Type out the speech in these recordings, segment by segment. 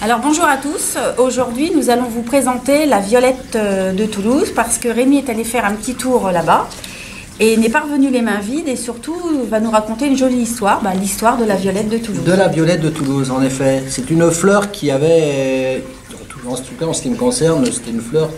Alors bonjour à tous, aujourd'hui nous allons vous présenter la violette de Toulouse parce que Rémi est allé faire un petit tour là-bas et n'est pas revenu les mains vides et surtout va nous raconter une jolie histoire, l'histoire de la violette de Toulouse. De la violette de Toulouse, en effet. C'est une fleur qui avait, en tout cas en ce qui me concerne, c'était une fleur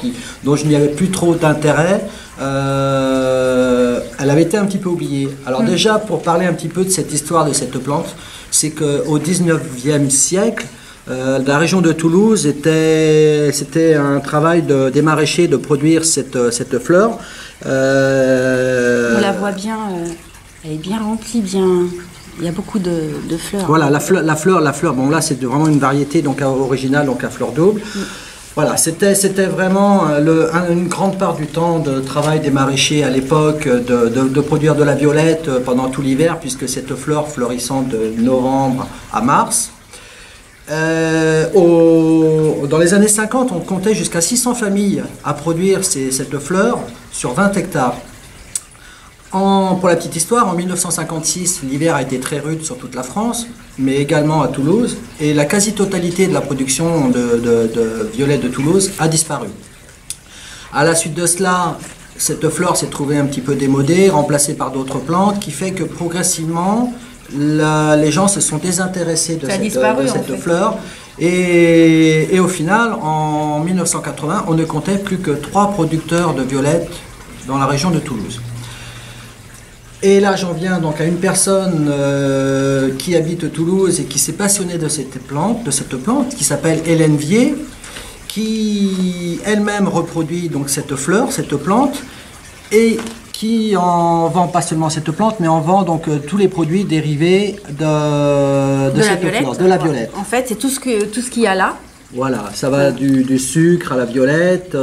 dont je n'y avais plus trop d'intérêt. Elle avait été un petit peu oubliée. Alors déjà, pour parler un petit peu de cette histoire de cette plante, c'est qu'au 19e siècle, la région de Toulouse, c'était un travail des maraîchers de produire cette fleur. On la voit bien, elle est bien remplie, il y a beaucoup de fleurs. Voilà, la fleur, bon là c'est vraiment une variété donc originale, donc à fleur double. Voilà, c'était vraiment une grande part du temps de travail des maraîchers à l'époque de produire de la violette pendant tout l'hiver, puisque cette fleur fleurissant de novembre à mars. Dans les années 50, on comptait jusqu'à 600 familles à produire cette fleur sur 20 hectares. Pour la petite histoire, en 1956, l'hiver a été très rude sur toute la France, mais également à Toulouse, et la quasi-totalité de la production de violette de Toulouse a disparu. À la suite de cela, cette fleur s'est trouvée un petit peu démodée, remplacée par d'autres plantes, qui fait que progressivement, les gens se sont désintéressés de cette fleur et au final en 1980 on ne comptait plus que 3 producteurs de violettes dans la région de Toulouse. Et là j'en viens donc à une personne qui habite Toulouse et qui s'est passionnée de cette plante qui s'appelle Hélène Vier, qui elle-même reproduit donc cette fleur, cette plante, et qui en vend pas seulement cette plante, mais en vend donc tous les produits dérivés de cette fleur, de la violette. En fait, c'est tout ce qu'il y a là. Voilà, ça va du sucre à la violette,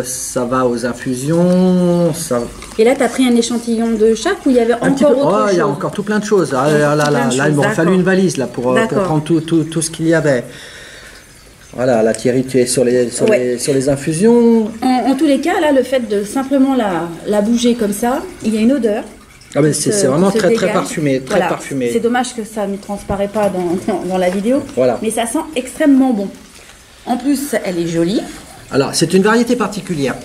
ça va aux infusions. Et là, tu as pris un échantillon de chaque ou il y avait encore autre chose? Il y a encore tout plein de choses. Là, il m'aurait fallu une valise là, pour prendre tout ce qu'il y avait. Voilà, la Thierry, tu es sur les infusions. En tous les cas, là, le fait de simplement la bouger comme ça, il y a une odeur. Ah ben c'est vraiment très parfumé, parfumé. C'est dommage que ça ne transparaît pas dans la vidéo, voilà. Mais ça sent extrêmement bon. En plus, elle est jolie. Alors, c'est une variété particulière.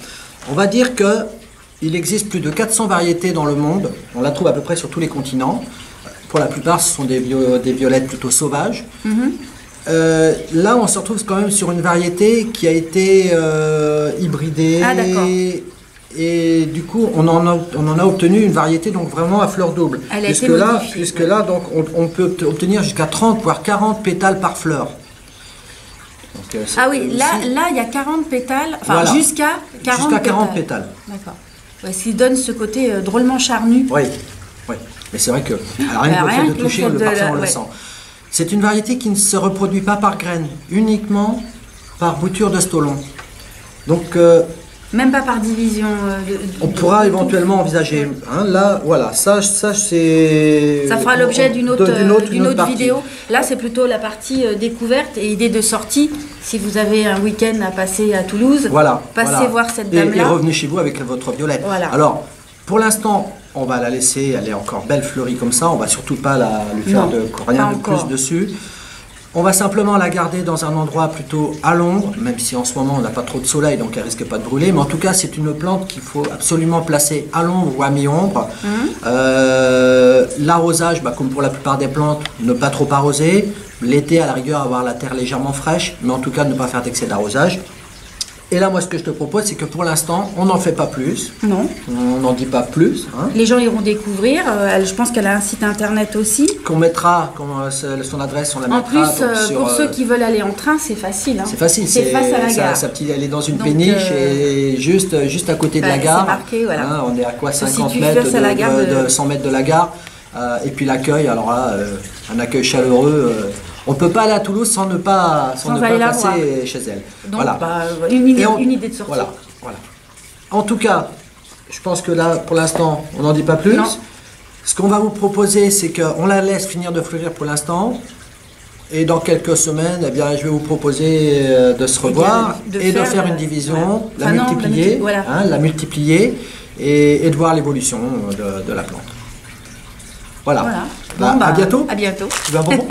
On va dire qu'il existe plus de 400 variétés dans le monde. On la trouve à peu près sur tous les continents. Pour la plupart, ce sont des violettes plutôt sauvages. Là, on se retrouve quand même sur une variété qui a été hybridée. Ah, d'accord. Et du coup, on en a obtenu une variété donc vraiment à fleur double. Puisque là, donc, on peut obtenir jusqu'à 30 voire 40 pétales par fleur. Donc, ah oui, là, il y a 40 pétales, enfin voilà. Jusqu'à 40 pétales. D'accord. Ouais, ce qui donne ce côté drôlement charnu. Oui. Mais c'est vrai que rien que le fait de toucher, le parfum, on le sent. C'est une variété qui ne se reproduit pas par graines, uniquement par bouture de stolon. Donc, même pas par division. On pourra éventuellement envisager. Hein, là, voilà, ça c'est. Ça fera l'objet d'une autre vidéo. Là, c'est plutôt la partie découverte et idée de sortie. Si vous avez un week-end à passer à Toulouse, passez voir cette dame-là. Et revenez chez vous avec votre violette. Voilà. Alors, pour l'instant, on va la laisser, elle est encore belle fleurie comme ça. On va surtout pas lui faire rien de plus dessus. On va simplement la garder dans un endroit plutôt à l'ombre, même si en ce moment on n'a pas trop de soleil, donc elle risque pas de brûler. Mais en tout cas, c'est une plante qu'il faut absolument placer à l'ombre ou à mi-ombre. L'arrosage, comme pour la plupart des plantes, ne pas trop arroser. L'été, à la rigueur, avoir la terre légèrement fraîche, mais en tout cas, ne pas faire d'excès d'arrosage. Et là, moi, ce que je te propose, c'est que pour l'instant, on n'en fait pas plus. Non. On n'en dit pas plus. Hein. Les gens iront découvrir. Je pense qu'elle a un site internet aussi. Qu'on mettra, son adresse, on la mettra. En plus, pour ceux qui veulent aller en train, c'est facile. Hein. C'est facile. C'est face à la gare. Elle est dans une péniche et juste à côté de la gare. C'est marqué, voilà. Hein, on est à quoi, 50 mètres, 100 mètres de la gare. Et puis l'accueil, alors là, un accueil chaleureux. On ne peut pas aller à Toulouse sans ne pas passer chez elle. Donc, voilà. Une idée de sortie. Voilà. En tout cas, je pense que là, pour l'instant, on n'en dit pas plus. Non. Ce qu'on va vous proposer, c'est qu'on la laisse finir de fleurir pour l'instant. Et dans quelques semaines, eh bien, je vais vous proposer de se revoir de faire une division, voilà. la multiplier et de voir l'évolution de la plante. Voilà. Bon, À bientôt. À bientôt. Tu veux un bonbon?